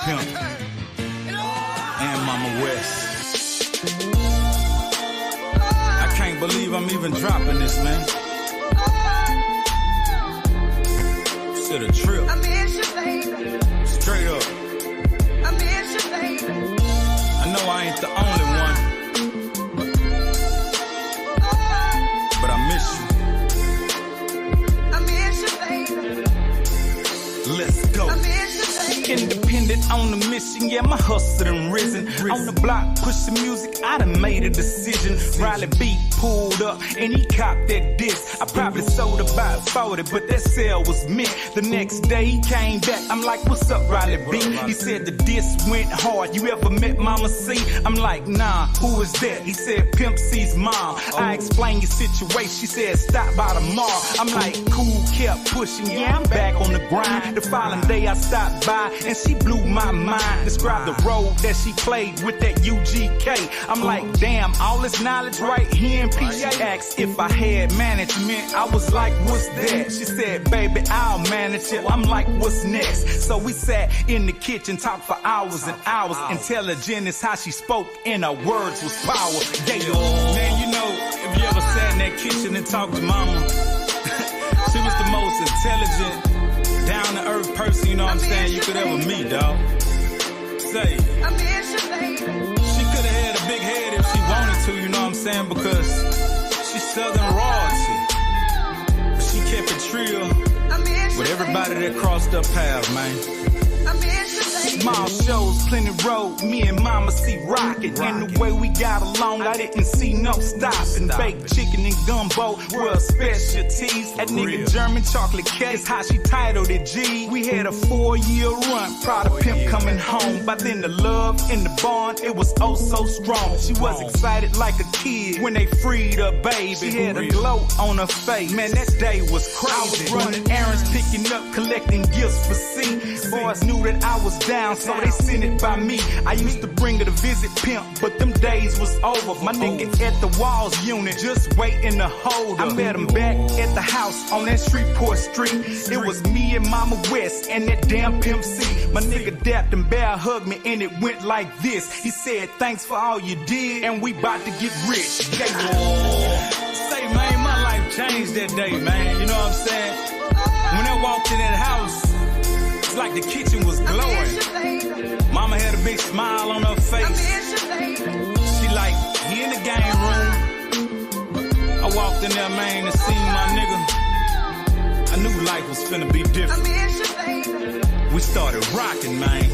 Pimp and Mama West. I can't believe I'm even dropping this, man. To the trip. I miss you, baby. Straight up. I miss you, baby. I know I ain't the only one, but I miss you. I miss you, baby. Let's go. I miss you, baby. Independent on the mission, yeah, my hustle done risen. On the block, pushing music, I done made a decision. Riley B pulled up, and he copped that disc. I probably sold about 40, but that sale was mint. The next day, he came back, I'm like, what's up, Riley B? He said the disc went hard, you ever met Mama C? I'm like, nah, who is that? He said, Pimp C's mom. I explained your situation, she said, stop by tomorrow. I'm like, cool, kept pushing, yeah, I'm back on the grind. The following day, I stopped by, and she blew my mind. Described the role that she played with that UGK. I'm like, damn, all this knowledge right here in PA. She asked if I had management. I was like, what's that? She said, baby, I'll manage it. I'm like, what's next? So we sat in the kitchen, talked for hours and hours. Intelligent is how she spoke, and her words was power. Yeah, man, you know, if you ever sat in that kitchen and talked to Mama, she was the most intelligent, down-to-earth person, you know what I'm saying, you could ever meet, dog. Say, I miss you, baby. she could have had a big head if she wanted to, you know what I'm saying, because she's Southern royalty. But she kept it real with everybody that crossed her path, man. I miss you, baby. Small shows, plenty road, me and Mama C rockin'. And the way we got along, I didn't see no stopping. Baked chicken and gumbo were specialties. That nigga German chocolate cake is how she titled it, G. We had a 4-year run, proud of Pimp coming home. By then the love in the bond, it was oh so strong. She was excited like a kid when they freed her baby. She had a glow on her face, man, that day was crazy. I was running errands, picking up, collecting gifts for C. Boys knew that I was down, so they sent it by me. I used to bring her to visit Pimp, but them days was over. My nigga at the Walls unit, just waiting to hold her. I met him back at the house on that Shreveport Street. It was me and Mama West and that damn Pimp C. My nigga dapped and bear hugged me, and it went like this. He said, thanks for all you did, and we bout to get rich. Yeah. Say, man, my life changed that day, man. You know what I'm saying? When I walked in that house, it's like the kitchen was glowing. Mama had a big smile on her face. She like, he in the game room. I walked in there, man, and seen my nigga. I knew life was finna be different. We started rocking, man.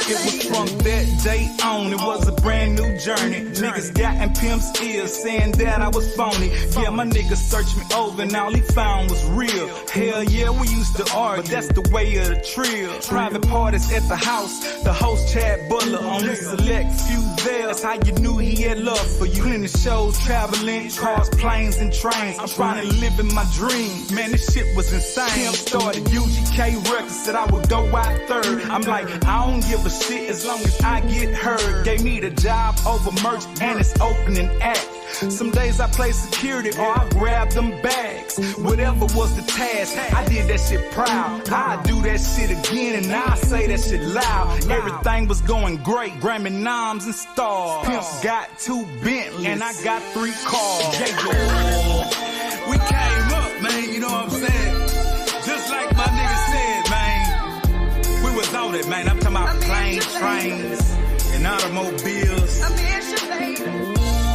It was from that day on, it was a brand new journey. Niggas got in Pimp's ears saying that I was phony. Yeah, my niggas searched me over and all he found was real. Hell yeah, we used to argue, but that's the way of the trill. Private parties at the house, the host Chad Butler, only select few there. That's how you knew he had love for you. Plenty shows, traveling, cars, planes, and trains. I'm trying to live in my dream. Man, this shit was insane. Pimp started UGK Records, said I would go out third. I'm like, I don't give a shit as long as I get heard. Gave me the job over merch and it's opening act. Some days I play security or I grab them bags. Whatever was the task, I did that shit proud. I do that shit again and I say that shit loud. Everything was going great, Grammy noms and stars. Pimps got 2 Bentleys and I got 3 cars. We came up, man, you know what I'm saying? Just like my nigga said, man. We was on it, man. I'm talking about planes, trains, and automobiles.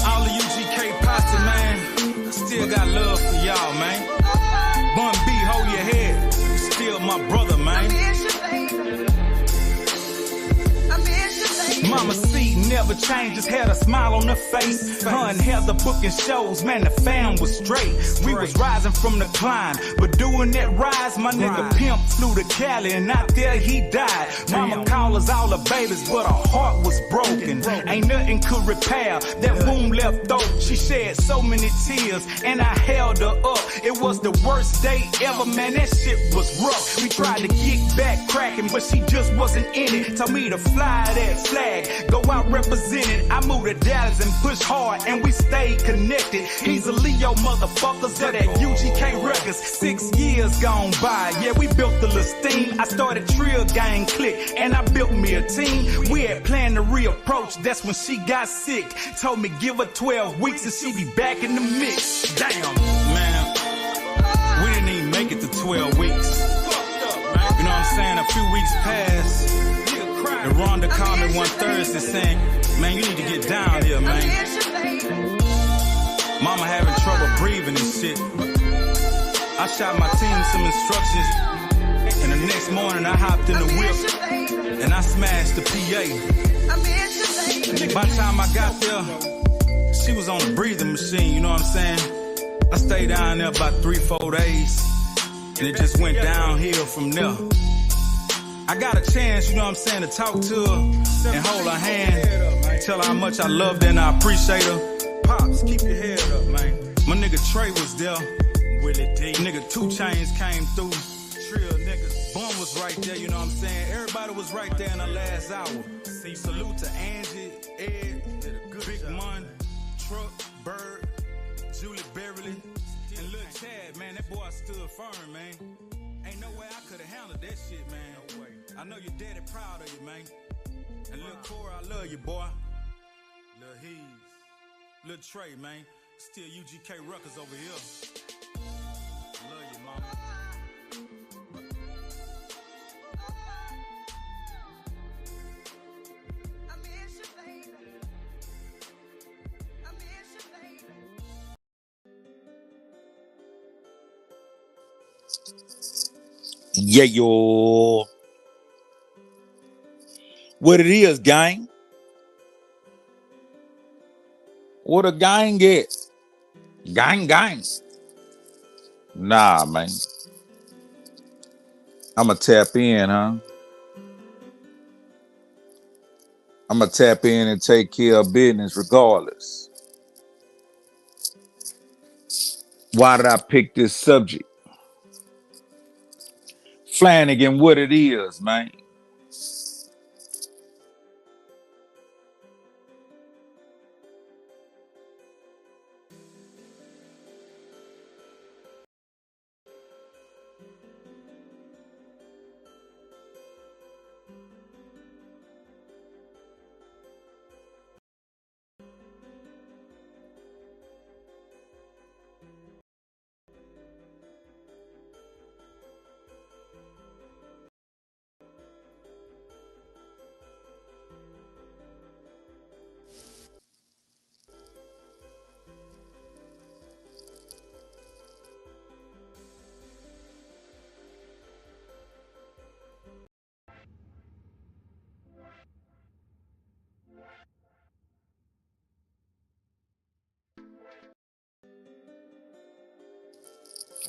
All the UGK posse, man. I still got love for y'all, man. Bun B, hold your head. You still my brother, man. Mama C never changed, just had a smile on her face. Her and Heather booking shows, man, the fam was straight. We was rising from the climb, but doing that rise, my nigga Pimp flew to Cali and out there he died. Mama called us all her babies, but her heart was broken. Ain't nothing could repair that wound left open. She shed so many tears and I held her up. It was the worst day ever, man, that shit was rough. We tried to get back cracking, but she just wasn't in it. Told me to fly that flag, go out represented. I moved to Dallas and pushed hard and we stayed connected. He's a Leo motherfuckers that at UGK Records. 6 years gone by, yeah, we built the Listine. I started Trill Gang Click and I built took me a team. We had planned to reapproach. That's when she got sick. Told me give her 12 weeks and she be back in the mix. Damn, man. We didn't even make it to 12 weeks. You know what I'm saying? A few weeks passed. And Rhonda called me one Thursday saying, man, you need to get down here, man. Mama having trouble breathing and shit. I shot my team some instructions, and the next morning I hopped in the whip and I smashed the PA. By the time I got there, she was on the breathing machine, you know what I'm saying? I stayed down there about 3-4 days, and it just went downhill from there. I got a chance, you know what I'm saying, to talk to her and hold her hand, tell her how much I loved her and I appreciate her. Pops, keep your head up, man. My nigga Trey was there. Willie D. Nigga 2 Chainz came through. Trill niggas. Bun was right there, you know what I'm saying? Everybody was right there in the last hour. Salute to Angie, Ed, Big Mun, Truck, Bird, Julie Beverly, and Lil Chad, man. That boy stood firm, man. Ain't no way I could have handled that shit, man. No way. I know your daddy proud of you, man. And Lil Cora, I love you, boy. Lil Hees. Lil Trey, man. Still UGK Ruckers over here. Love you, mama. I miss you, baby. I miss you, baby. Yeah, yo. What it is, gang? What a gang get? Gang. Nah, man. I'ma tap in, huh? I'ma tap in and take care of business regardless. Why did I pick this subject? Flanagan, what it is, man.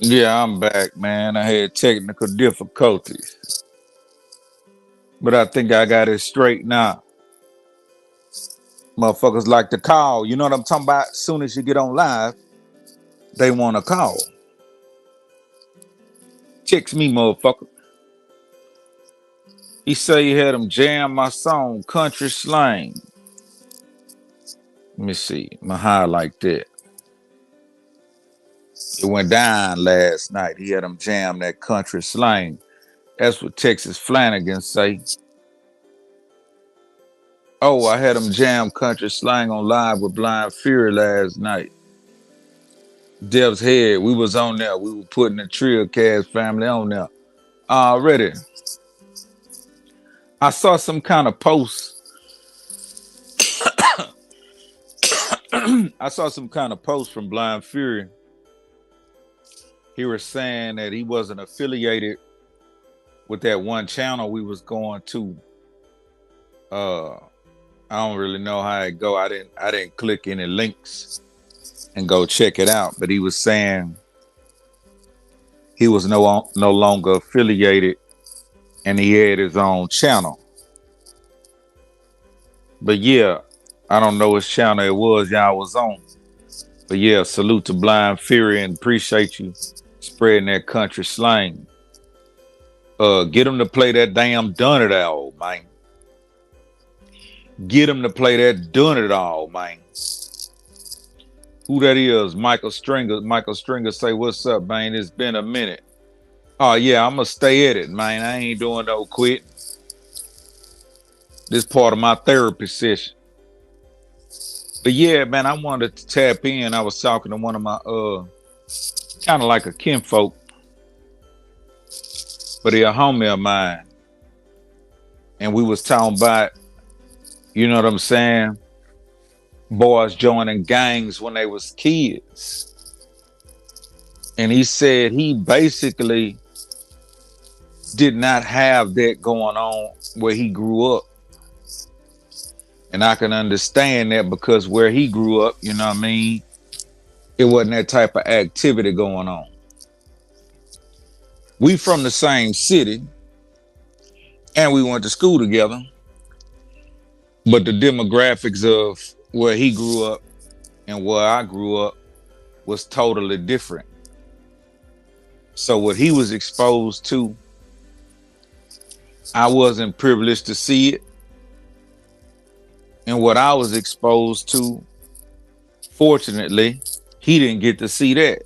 Yeah, I'm back, man. I had technical difficulties, but I think I got it straight now. Motherfuckers like to call. You know what I'm talking about? As soon as you get on live, they want to call. Text me, motherfucker. He say he had him jam my song, Country Slang. Let me see. I'm going to highlight that. It went down last night. He had him jam that Country Slang. That's what Texas Flanagan say. Oh, I had him jam Country Slang on Live with Blind Fury last night. Dev's Head, we was on there. We were putting the Trill Cast family on there. Already. I saw some kind of post. I saw some kind of post from Blind Fury. He was saying that he wasn't affiliated with that one channel we was going to. I don't really know how it go. I didn't click any links and go check it out. But he was saying he was no longer affiliated and he had his own channel. But yeah, I don't know which channel it was y'all was on. But yeah, salute to Blind Fury and appreciate you spreading that country slang. Get him to play that damn Done It All, man. Get him to play that Done It All, man. Who that is? Michael Stringer. Michael Stringer say, what's up, man? It's been a minute. Oh, yeah, I'm going to stay at it, man. I ain't doing no quit. This part of my therapy session. But yeah, man, I wanted to tap in. I was talking to one of my kind of like a kinfolk, but he a homie of mine. And we was talking about, you know what I'm saying, boys joining gangs when they was kids. And he said he basically did not have that going on where he grew up. And I can understand that because where he grew up, you know what I mean, it wasn't that type of activity going on. We from the same city and we went to school together, but the demographics of where he grew up and where I grew up was totally different. So what he was exposed to, I wasn't privileged to see it. And what I was exposed to, fortunately, he didn't get to see that.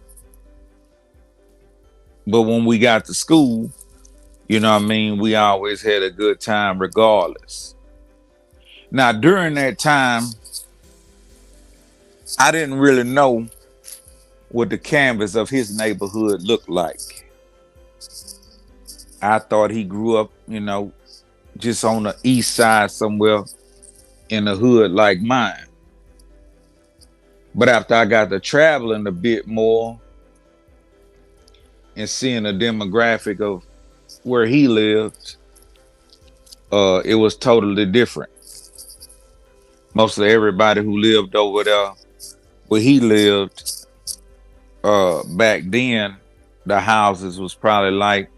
But when we got to school, you know what I mean, we always had a good time regardless. Now, during that time, I didn't really know what the canvas of his neighborhood looked like. I thought he grew up, you know, just on the east side somewhere in the hood like mine. But after I got to traveling a bit more and seeing the demographic of where he lived, it was totally different. Mostly everybody who lived over there where he lived, back then, the houses was probably like,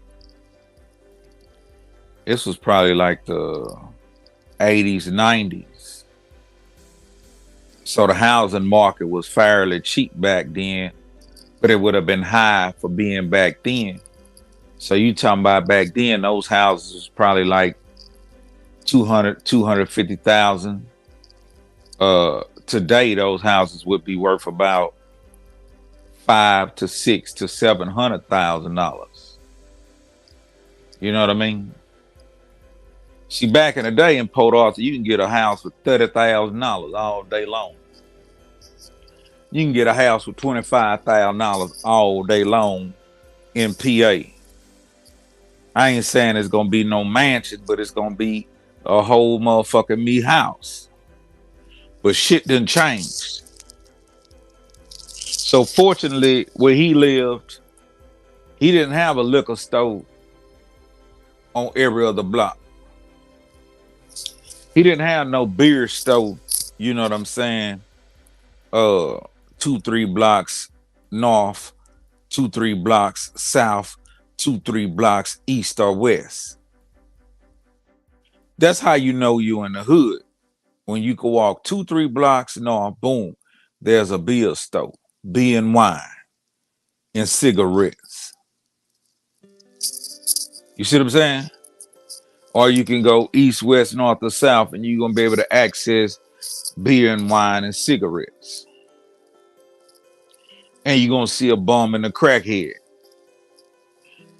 this was probably like the 80s, 90s. So the housing market was fairly cheap back then, but it would have been high for being back then. So you talking about back then, those houses was probably like 200, 250,000. Today, those houses would be worth about $500,000 to $600,000 to $700,000. You know what I mean? See, back in the day in Port Arthur, you can get a house for $30,000 all day long. You can get a house for $25,000 all day long in PA. I ain't saying it's gonna be no mansion, but it's gonna be a whole motherfucking me house. But shit done changed. So fortunately, where he lived, he didn't have a liquor store on every other block. He didn't have no beer store, you know what I'm saying? 2-3 blocks north, 2-3 blocks south, 2-3 blocks east or west. That's how you know you in the hood. When you can walk 2-3 blocks north, boom, there's a beer store, beer and wine, and cigarettes. You see what I'm saying? Or you can go east, west, north, or south, and you're going to be able to access beer and wine and cigarettes. And you're going to see a bum and a crackhead.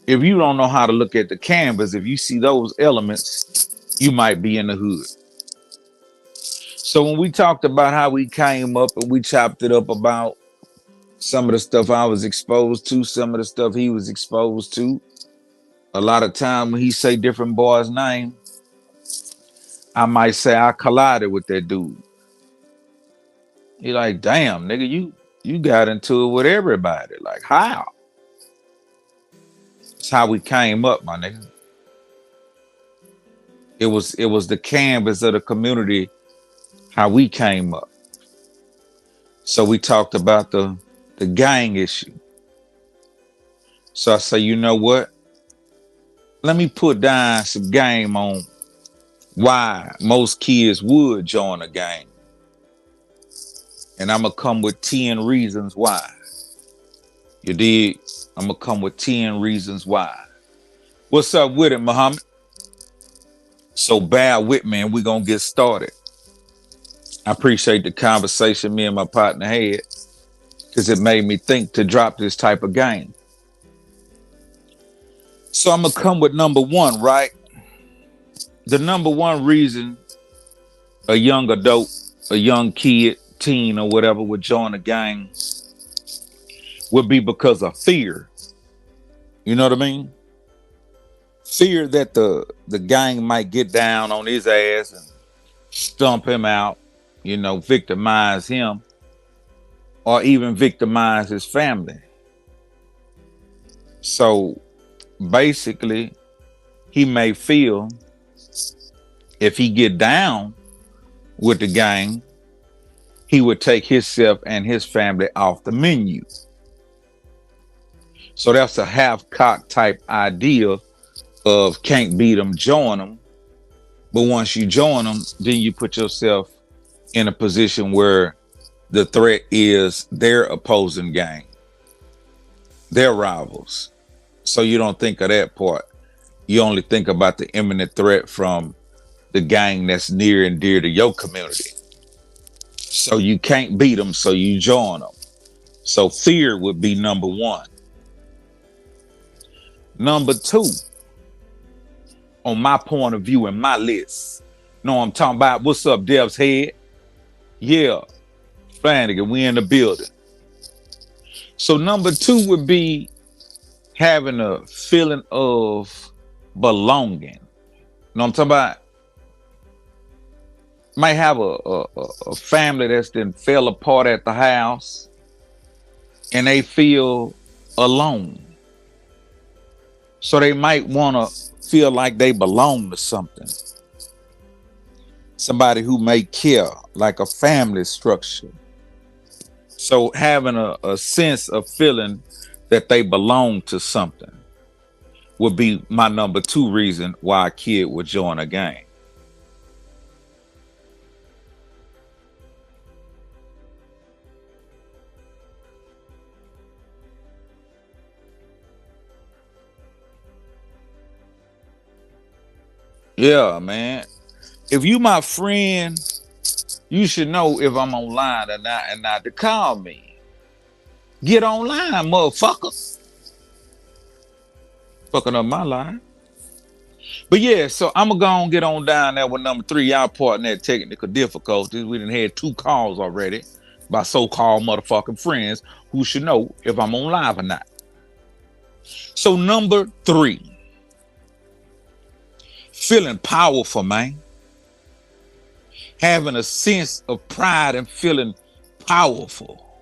If you don't know how to look at the canvas, if you see those elements, you might be in the hood. So when we talked about how we came up and we chopped it up about some of the stuff I was exposed to, some of the stuff he was exposed to, a lot of time when he say different boys' name, I might say I collided with that dude. He like, damn, nigga, you got into it with everybody. Like, how? It's how we came up, my nigga. It was the canvas of the community, how we came up. So we talked about the gang issue. So I say, you know what? Let me put down some game on why most kids would join a gang. And I'm going to come with 10 reasons why. You dig? I'm going to come with 10 reasons why. What's up with it, Muhammad? So bear with me and we're going to get started. I appreciate the conversation me and my partner had because it made me think to drop this type of game. So I'm going to come with number one, right? The number one reason a young adult, a young kid, teen, or whatever would join a gang would be because of fear. You know what I mean? Fear that the gang might get down on his ass and stump him out, victimize him, or even victimize his family. So basically, he may feel if he get down with the gang, he would take himself and his family off the menu. So that's a half-cocked type idea of can't beat them, join them. But once you join them, then you put yourself in a position where the threat is their opposing gang, their rivals. So you don't think of that part. You only think about the imminent threat from the gang that's near and dear to your community. So you can't beat them, so you join them. So fear would be number one. Number two, on my point of view and my list, know I'm talking about? What's up, Dev's head? Yeah, Flanagan, we in the building. So number two would be having a feeling of belonging. Know what I'm talking about? Might have a family that's then fell apart at the house and they feel alone. So they might want to feel like they belong to something. Somebody who may care, like a family structure. So having a sense of feeling that they belong to something would be my number two reason why a kid would join a gang. Yeah, man. If you my friend, you should know if I'm online or not, and not to call me. Get online, motherfucker. Fucking up my line. But yeah, so I'm gonna go and get on down there with number three. Y'all parting that technical difficulties. We done had 2 calls already by so-called motherfucking friends who should know if I'm on live or not. So number 3. Feeling powerful, man. Having a sense of pride and feeling powerful.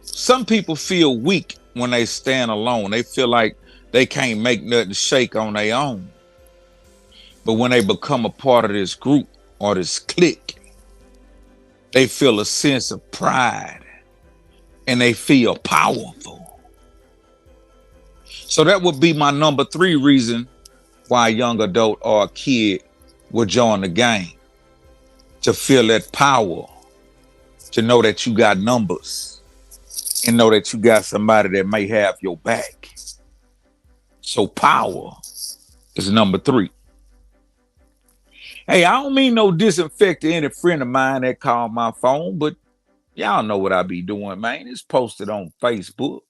Some people feel weak when they stand alone. They feel like they can't make nothing shake on their own. But when they become a part of this group or this clique, they feel a sense of pride and they feel powerful. So that would be my number 3 reason why a young adult or a kid would join the gang. To feel that power, to know that you got numbers, and know that you got somebody that may have your back. So power is number 3. Hey, I don't mean no disinfect to any friend of mine that called my phone, but y'all know what I be doing, man. It's posted on Facebook.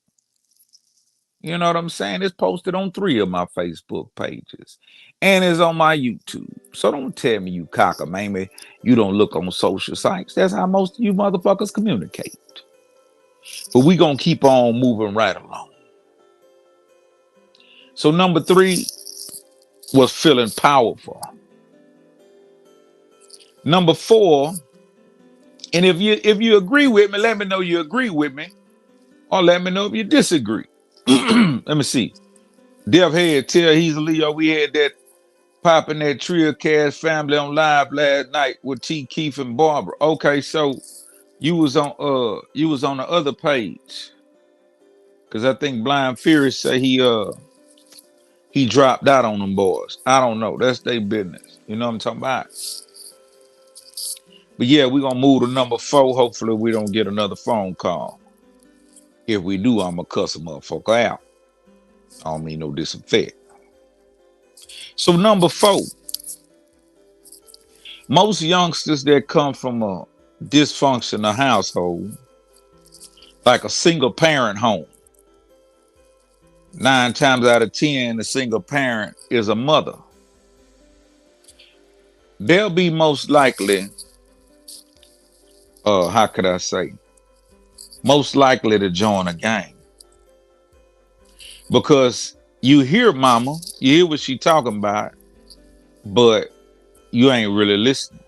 You know what I'm saying? It's posted on 3 of my Facebook pages. And it's on my YouTube. So don't tell me you cockamamie, you don't look on social sites. That's how most of you motherfuckers communicate. But we gonna keep on moving right along. So number 3 was feeling powerful. Number 4, and if you agree with me, let me know you agree with me, or let me know if you disagree. Let me see. Dev Head, tell he's a Leo. We had that popping that Trio Cast family on live last night with T. Keith and Barbara. Okay, so you was on the other page. Cause I think Blind Fury say he dropped out on them boys. I don't know. That's their business. You know what I'm talking about? But yeah, we're gonna move to number 4. Hopefully we don't get another phone call. If we do, I'm gonna cuss a motherfucker out. I don't mean no disinfect. So number 4, most youngsters that come from a dysfunctional household, like a single parent home, 9 times out of 10, a single parent is a mother. they'll be most likely, how could I say, most likely to join a gang because you hear mama, you hear what she talking about, but you ain't really listening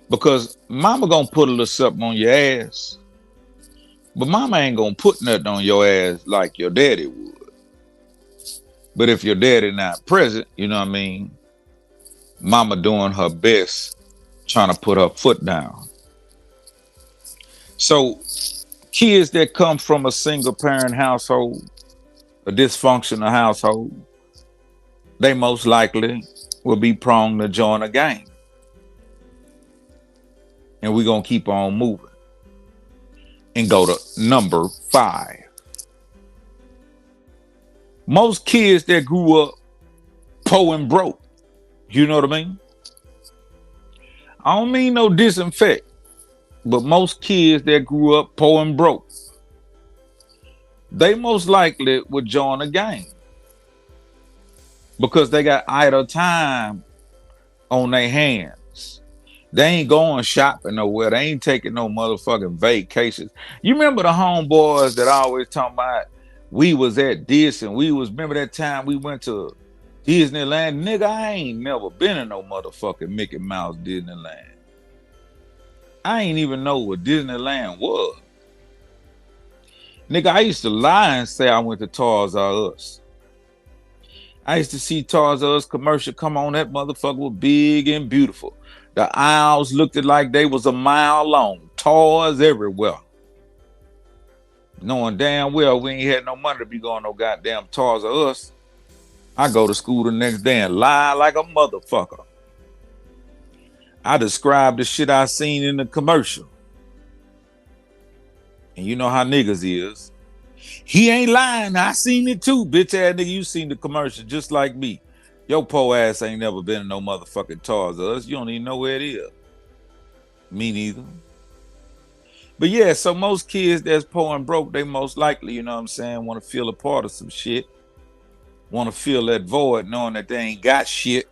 because mama gonna put a little something on your ass, but mama ain't gonna put nothing on your ass like your daddy would. But if your daddy not present, you know what I mean, mama doing her best trying to put her foot down. So kids that come from a single parent household, a dysfunctional household, they most likely will be prone to join a gang. And we're gonna keep on moving and go to number 5. Most kids that grew up poor and broke, you know what I mean? I don't mean no disinfect, but most kids that grew up poor and broke, they most likely would join a gang because they got idle time on their hands. They ain't going shopping nowhere. They ain't taking no motherfucking vacations. You remember the homeboys that always talking about we was at this and we was, remember that time we went to Disneyland? Nigga, I ain't never been in no motherfucking Mickey Mouse Disneyland. I ain't even know what Disneyland was. Nigga, I used to lie and say I went to Toys R Us. I used to see Toys R Us commercial come on. That motherfucker was big and beautiful. The aisles looked like they was a mile long. Toys everywhere. Knowing damn well we ain't had no money to be going no goddamn Toys R Us. I go to school the next day and lie like a motherfucker. I described the shit I seen in the commercial. And you know how niggas is. He ain't lying. I seen it too, bitch ass nigga. You seen the commercial just like me. Your po ass ain't never been in no motherfucking Toys R Us. You don't even know where it is. Me neither. But yeah, so most kids that's poor and broke, they most likely, you know what I'm saying, want to feel a part of some shit. Want to fill that void knowing that they ain't got shit.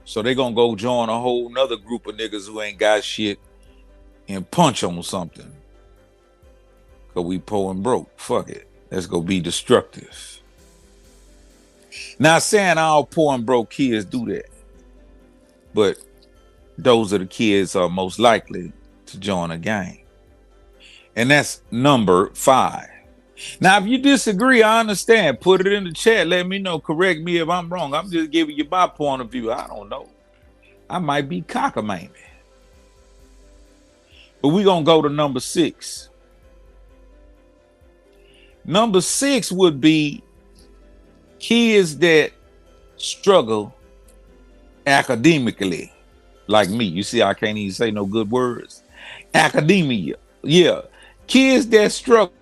So they gonna go join a whole nother group of niggas who ain't got shit and punch them or something. Cause we poor and broke. Fuck it. Let's go be destructive. Not saying all poor and broke kids do that. But those are the kids are most likely to join a gang. And that's number 5. Now, if you disagree, I understand. Put it in the chat. Let me know. Correct me if I'm wrong. I'm just giving you my point of view. I don't know. I might be cockamamie. But we're going to go to number 6. Number 6 would be kids that struggle academically, like me. You see, I can't even say no good words. Academia. Yeah. Kids that struggle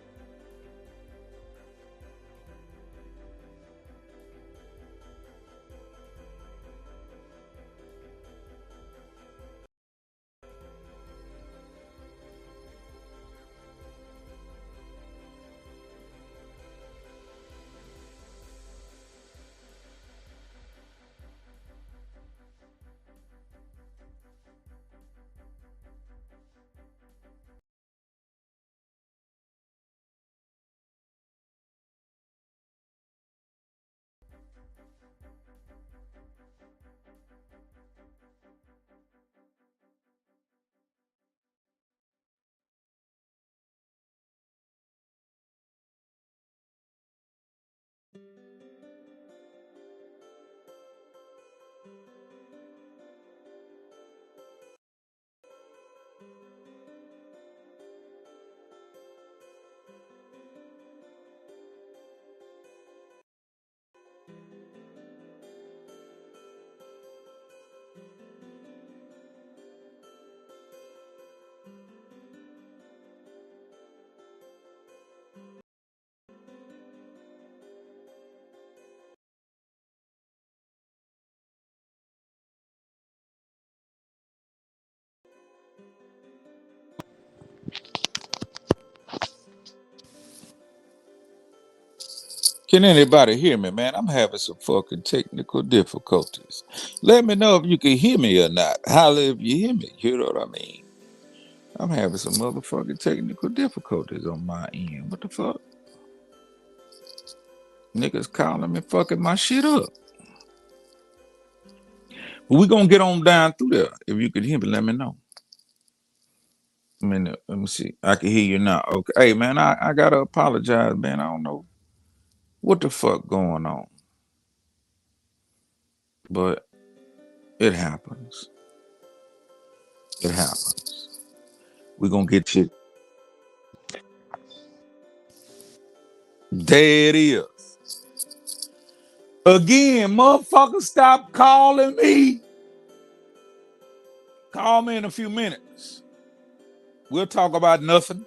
Can anybody hear me, man? I'm having some fucking technical difficulties. Let me know if you can hear me or not. Holla if you hear me. You know what I mean? I'm having some motherfucking technical difficulties on my end. What the fuck? Niggas calling me fucking my shit up. But we gonna get on down through there. If you can hear me, let me know. Let me see. I can hear you now. Okay. Hey man, I gotta apologize, man. I don't know what the fuck going on. But it happens. It happens. We gonna get you. There it is. Again, motherfucker, stop calling me. Call me in a few minutes. We'll talk about nothing.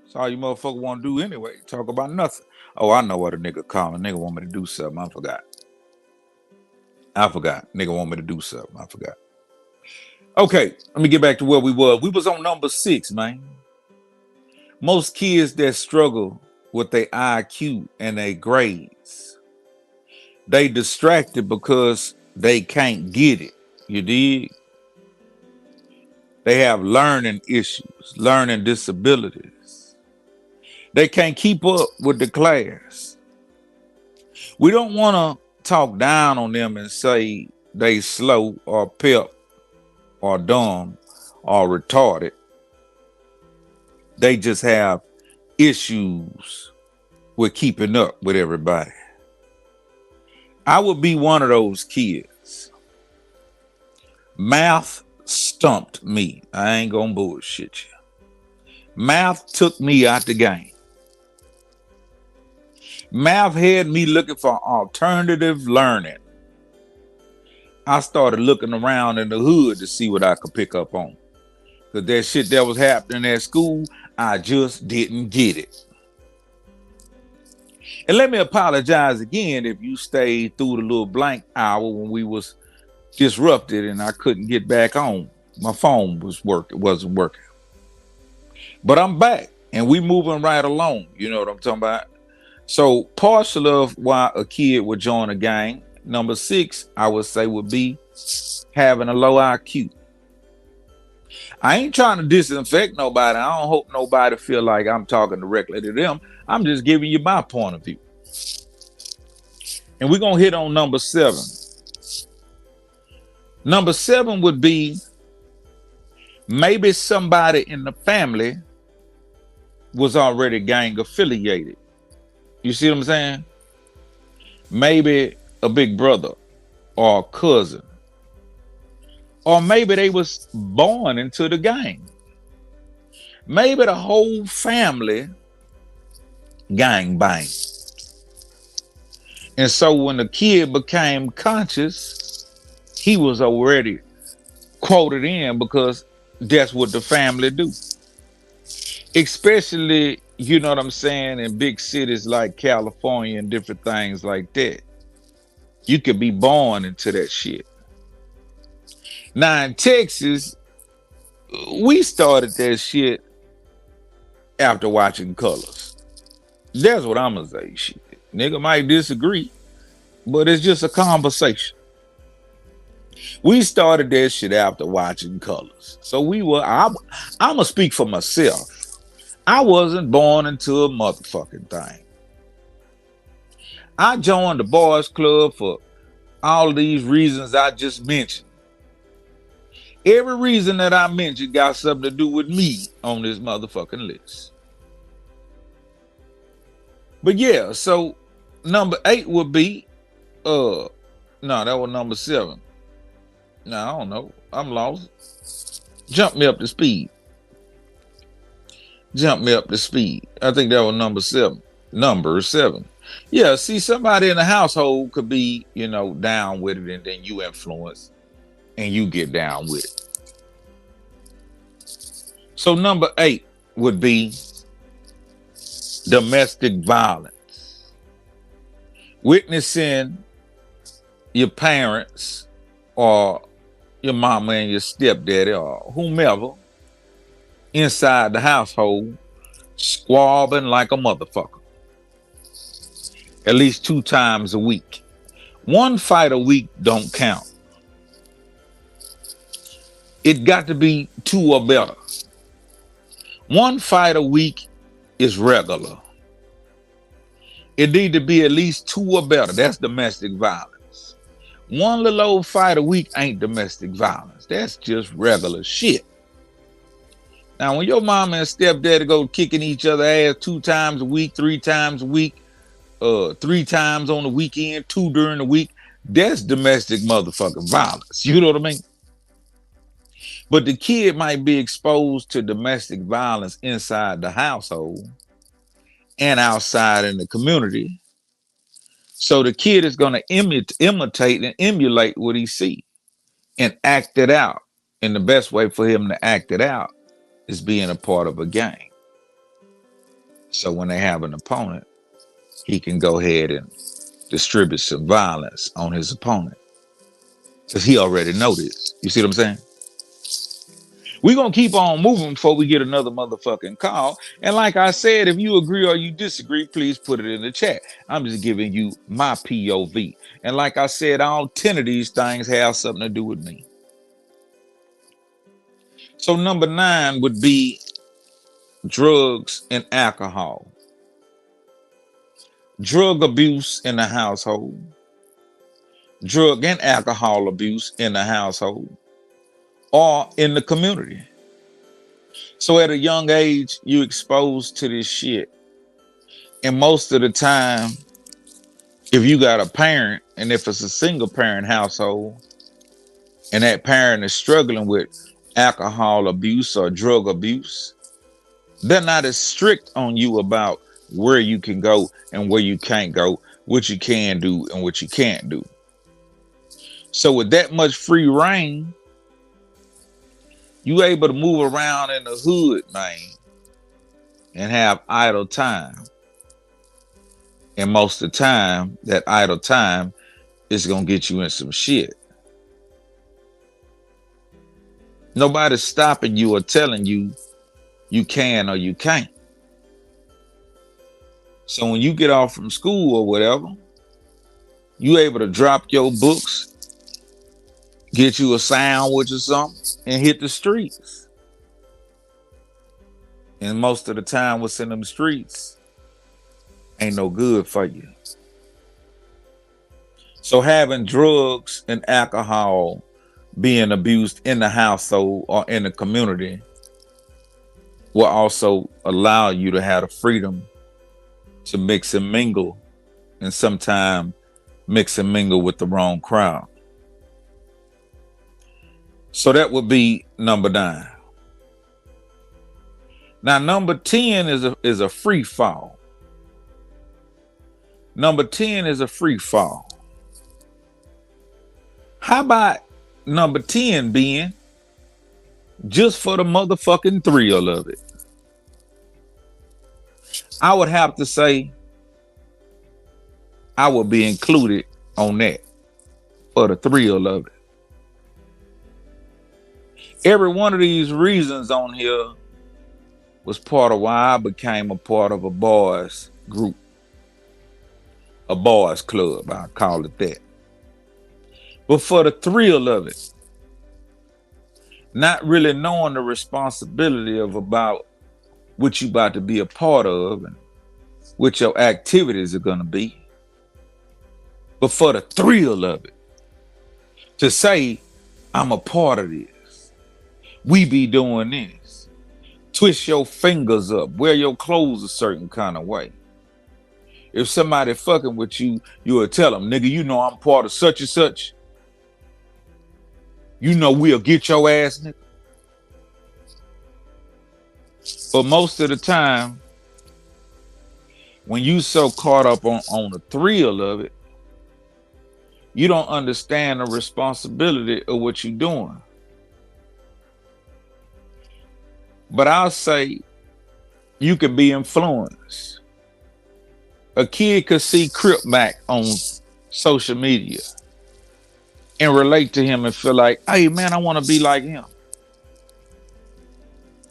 That's all you motherfucker want to do anyway. Talk about nothing. Oh, I know what a nigga calling. Nigga want me to do something. I forgot. Nigga want me to do something. I forgot. Okay, let me get back to where we were. We was on number 6, man. Most kids that struggle with their IQ and their grades, they distracted because they can't get it. You dig? They have learning issues, learning disabilities. They can't keep up with the class. We don't want to talk down on them and say they slow or pep or dumb or retarded. They just have issues with keeping up with everybody. I would be one of those kids. Math stumped me. I ain't gonna bullshit you. Math took me out the game. Math had me looking for alternative learning. I started looking around in the hood to see what I could pick up on. Because that shit that was happening at school, I just didn't get it. And let me apologize again if you stayed through the little blank hour when we was disrupted and I couldn't get back on. My phone wasn't working. But I'm back and we moving right along. You know what I'm talking about? So partial of why a kid would join a gang, number 6, I would say would be having a low IQ. I ain't trying to disinfect nobody. I don't hope nobody feel like I'm talking directly to them. I'm just giving you my point of view. And we're going to hit on number 7. Number 7 would be maybe somebody in the family was already gang affiliated. You see what I'm saying? Maybe a big brother or a cousin. Or maybe they was born into the gang. Maybe the whole family gang bang. And so when the kid became conscious, he was already quoted in because that's what the family do. Especially, you know what I'm saying, in big cities like California and different things like that. You could be born into that shit. Now in Texas, we started that shit after watching Colors. That's what I'm gonna say. Shit. Nigga might disagree, but it's just a conversation. We started that shit after watching Colors. So I'm gonna speak for myself. I wasn't born into a motherfucking thing. I joined the boys club for all these reasons I just mentioned. Every reason that I mentioned got something to do with me on this motherfucking list. But yeah, so number 8 would be, no, that was number 7. No, I don't know. I'm lost. Jump me up to speed. I think that was number 7. Number 7. Yeah, see, somebody in the household could be, down with it, and then you influence and you get down with it. So number 8 would be domestic violence. Witnessing your parents or your mama and your stepdaddy or whomever inside the household squabbling like a motherfucker. at least 2 times a week. One fight a week don't count. It got to be 2 or better. One fight a week is regular. It need to be at least 2 or better. That's domestic violence. One little old fight a week ain't domestic violence. That's just regular shit. Now, when your mama and stepdaddy go kicking each other ass 2 times a week, 3 times a week, 3 times on the weekend, 2 during the week, that's domestic motherfucking violence. You know what I mean? But the kid might be exposed to domestic violence inside the household and outside in the community. So the kid is going to imitate and emulate what he sees and act it out. And the best way for him to act it out is being a part of a gang. So when they have an opponent, he can go ahead and distribute some violence on his opponent. Because he already know this. You see what I'm saying? We're going to keep on moving before we get another motherfucking call. And like I said, if you agree or you disagree, please put it in the chat. I'm just giving you my POV. And like I said, all 10 of these things have something to do with me. So number 9 would be drugs and alcohol. Drug abuse in the household. Drug and alcohol abuse in the household. Or in the community. So at a young age, you exposed to this shit. And most of the time, if you got a parent, and if it's a single parent household, and that parent is struggling with alcohol abuse or drug abuse, they're not as strict on you about where you can go and where you can't go, what you can do and what you can't do. So with that much free reign, you able to move around in the hood, man, and have idle time. And most of the time, that idle time is going to get you in some shit. Nobody's stopping you or telling you you can or you can't. So when you get off from school or whatever, you able to drop your books, get you a sandwich or something, and hit the streets. And most of the time, what's in them streets ain't no good for you. So having drugs and alcohol being abused in the household or in the community will also allow you to have the freedom to mix and mingle, and sometimes mix and mingle with the wrong crowd. So that would be number 9. Now, number 10 is a free fall. Number 10 is a free fall. How about number 10 being just for the motherfucking thrill of it? I would have to say I would be included on that for the thrill of it. Every one of these reasons on here was part of why I became a part of a boys group, a boys club, I'll call it that. But for the thrill of it, not really knowing the responsibility of about what you about to be a part of and what your activities are gonna be. But for the thrill of it, to say I'm a part of this. We be doing this. Twist your fingers up. Wear your clothes a certain kind of way. If somebody fucking with you, you will tell them, nigga, you know I'm part of such and such. You know we'll get your ass, nigga. But most of the time, when you so caught up on the thrill of it, you don't understand the responsibility of what you're doing. But I'll say you can be influenced. A kid could see Crip Mac on social media and relate to him and feel like, hey man, I want to be like him.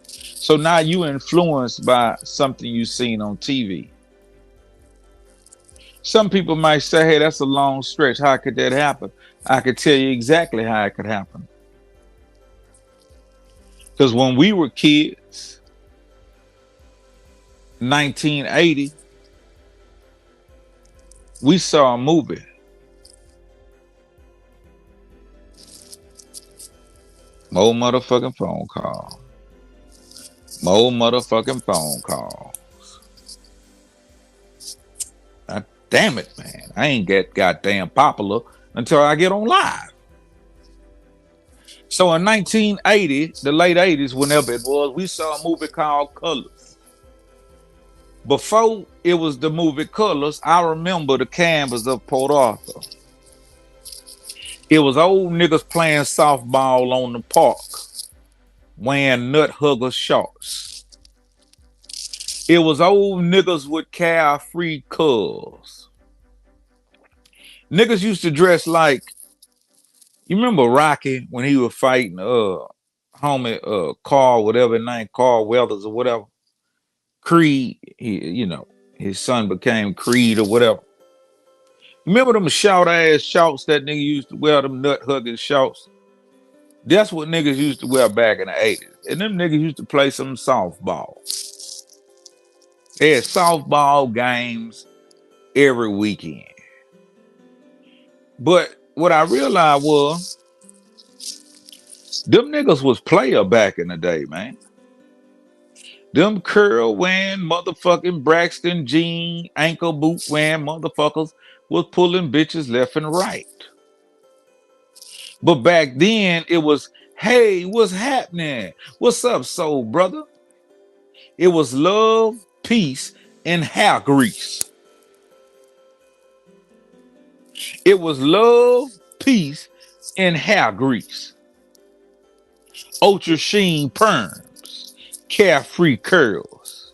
So now you influenced by something you've seen on TV. Some people might say, hey, that's a long stretch. How could that happen? I could tell you exactly how it could happen. Because when we were kids, 1980, we saw a movie. More motherfucking phone call. More motherfucking phone call. God damn it, man. I ain't get goddamn popular until I get on live. So in 1980, the late 80s, whenever it was, we saw a movie called Colors. Before it was the movie Colors, I remember the canvas of Port Arthur. It was old niggas playing softball on the park, wearing nut hugger shorts. It was old niggas with carefree cuz. Niggas used to dress like, you remember Rocky when he was fighting homie Carl, whatever his name, Carl Weathers or whatever. Creed, his son became Creed or whatever. Remember them short ass shorts that nigga used to wear, them nut hugging shorts? That's what niggas used to wear back in the 80s. And them niggas used to play some softball. They had softball games every weekend. But what I realized was them niggas was player back in the day, man. Them curl wearing motherfucking Braxton jean, ankle boot wearing motherfuckers was pulling bitches left and right. But back then it was, hey, what's happening? What's up, soul brother? It was love, peace, and hair grease. It was love, peace, and hair grease. Ultra sheen perms, carefree curls,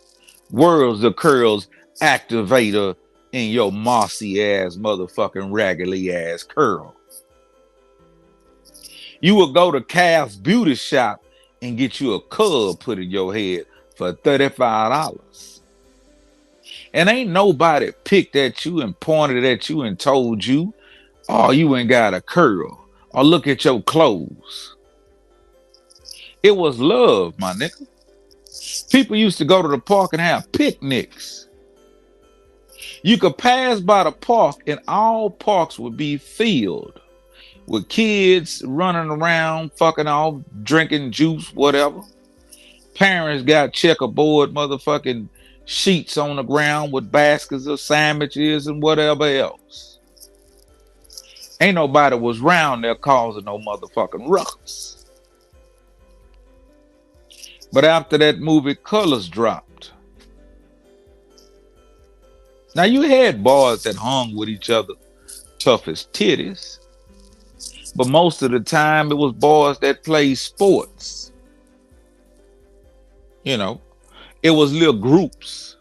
worlds of curls activator in your mossy ass motherfucking raggedy ass curl. You would go to Calf's beauty shop and get you a cub put in your head for $35. And ain't nobody picked at you and pointed at you and told you, oh, you ain't got a curl, or look at your clothes. It was love, my nigga. People used to go to the park and have picnics. You could pass by the park and all parks would be filled with kids running around, fucking off, drinking juice, whatever. Parents got checkerboard motherfucking sheets on the ground with baskets of sandwiches and whatever else. Ain't nobody was around there causing no motherfucking ruckus. But after that movie Colors dropped, now you had boys that hung with each other tough as titties, but most of the time it was boys that played sports. You know, it was little groups.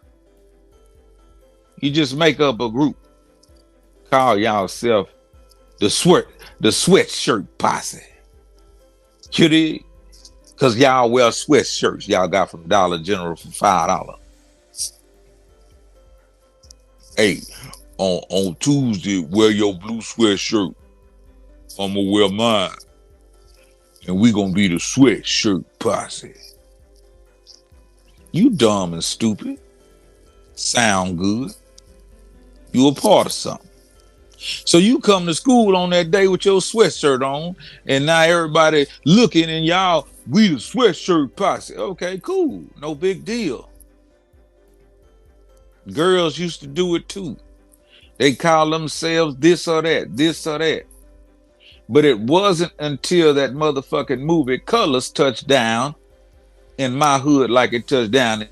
You just make up a group, call yourself the sweatshirt posse. You dig? Cause y'all wear sweatshirts y'all got from Dollar General for $5. Hey, on Tuesday, wear your blue sweatshirt. I'm gonna wear mine. And we gonna be the sweatshirt posse. You dumb and stupid. Sound good. You a part of something. So you come to school on that day with your sweatshirt on, and now everybody looking and y'all, we the sweatshirt posse. Okay, cool. No big deal. Girls used to do it too. They call themselves this or that, this or that. But it wasn't until that motherfucking movie Colors touched down in my hood like it touched down.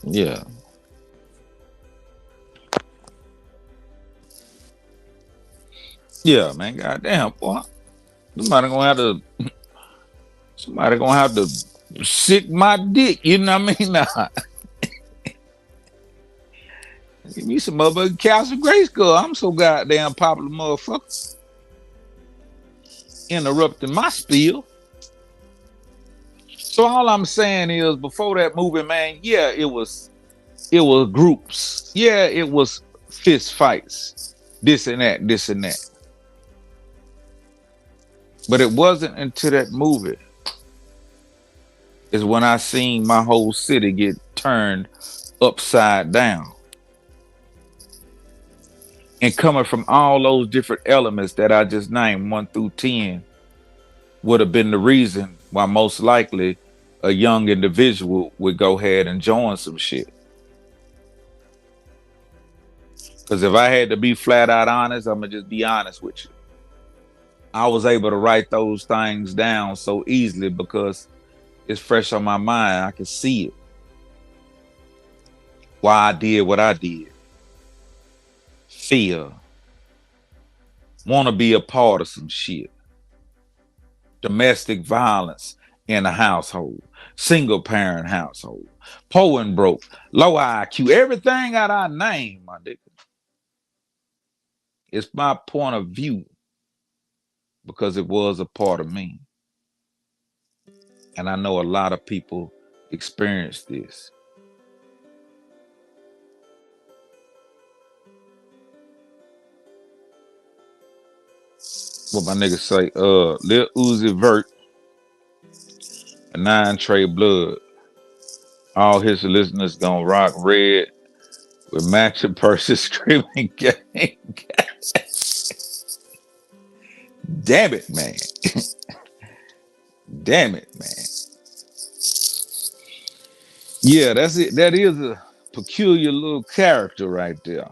Yeah. Yeah, man. Goddamn, boy. Somebody gonna have to. Somebody gonna have to sick my dick. You know what I mean? Nah. Give me some motherfucking Castle Grayskull. I'm so goddamn popular, motherfucker. Interrupting my spiel. So all I'm saying is, before that movie, man, yeah, it was groups. Yeah, it was fist fights. This and that, this and that. But it wasn't until that movie is when I seen my whole city get turned upside down. And coming from all those different elements that I just named, 1 through 10, would have been the reason why most likely a young individual would go ahead and join some shit. Because if I had to be flat out honest, I'm going to just be honest with you. I was able to write those things down so easily because it's fresh on my mind. I can see it. Why I did what I did. Fear. Want to be a part of some shit. Domestic violence in a household. Single parent household. Poor and broke. Low IQ. Everything that I name, my nigga. It's my point of view. Because it was a part of me. And I know a lot of people experience this. What my niggas say, Lil Uzi Vert, a 9 Trey Blood. All his listeners gonna rock red with matching purses screaming gang. Damn it, man. Damn it, man. Yeah, that's it. That is a peculiar little character right there.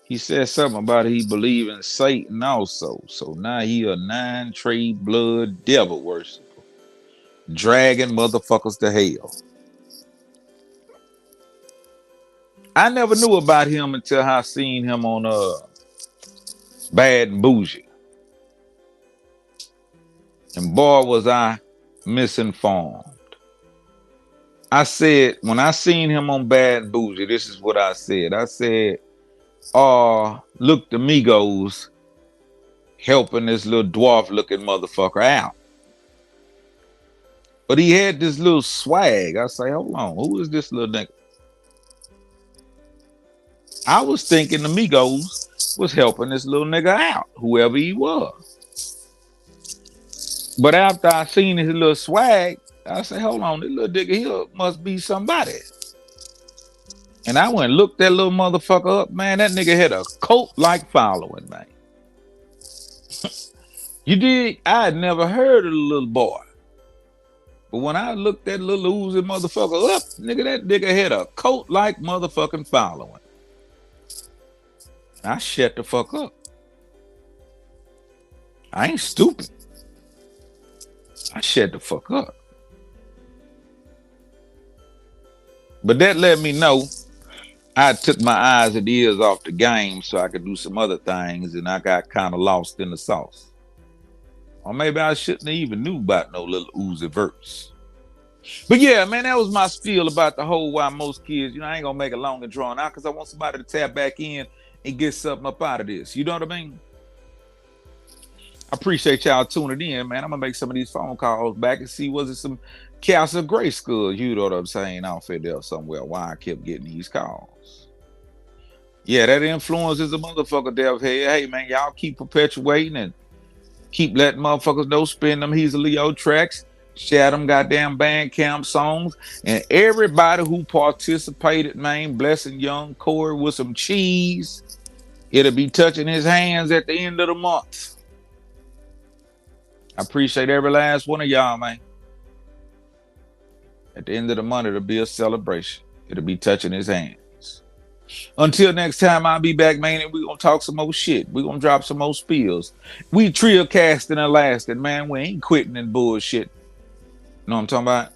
He said something about he believe in Satan also. So now he a 9 Trey Blood devil worshiper. Dragging motherfuckers to hell. I never knew about him until I seen him on Bad and Bougie. And boy, was I misinformed. I said, when I seen him on Bad and Bougie, this is what I said. I said, look, the Migos helping this little dwarf looking motherfucker out. But he had this little swag. I say, hold on, who is this little nigga? I was thinking the Migos was helping this little nigga out, whoever he was. But after I seen his little swag, I say, hold on, this little nigga here must be somebody. And I went and looked that little motherfucker up, man. That nigga had a cult-like following, man. You dig? I had never heard of the little boy. But when I looked that little Uzi motherfucker up, nigga, that nigga had a cult-like motherfucking following. I shut the fuck up. I ain't stupid. I shut the fuck up. But that let me know I took my eyes and ears off the game so I could do some other things, and I got kind of lost in the sauce. Or maybe I shouldn't have even knew about no little Uzi verse. But yeah, man, that was my spiel about the whole why most kids, I ain't gonna make it long and drawn out because I want somebody to tap back in and get something up out of this. You know what I mean? I appreciate y'all tuning in, man. I'm gonna make some of these phone calls back and see was it some Castle Grayskull, you know what I'm saying, out there somewhere, why I kept getting these calls. Yeah, that influence is a motherfucker there. Hey, man, y'all keep perpetuating and keep letting motherfuckers know, spin them He's a Leo tracks, share them goddamn Bandcamp songs, and everybody who participated, man, blessing young Corey with some cheese. It'll be touching his hands at the end of the month. I appreciate every last one of y'all, man. At the end of the month, it'll be a celebration. It'll be touching his hands. Until next time, I'll be back, man, and we're going to talk some more shit. We're going to drop some more spills. We trio casting and lasting, man. We ain't quitting and bullshit. You know what I'm talking about?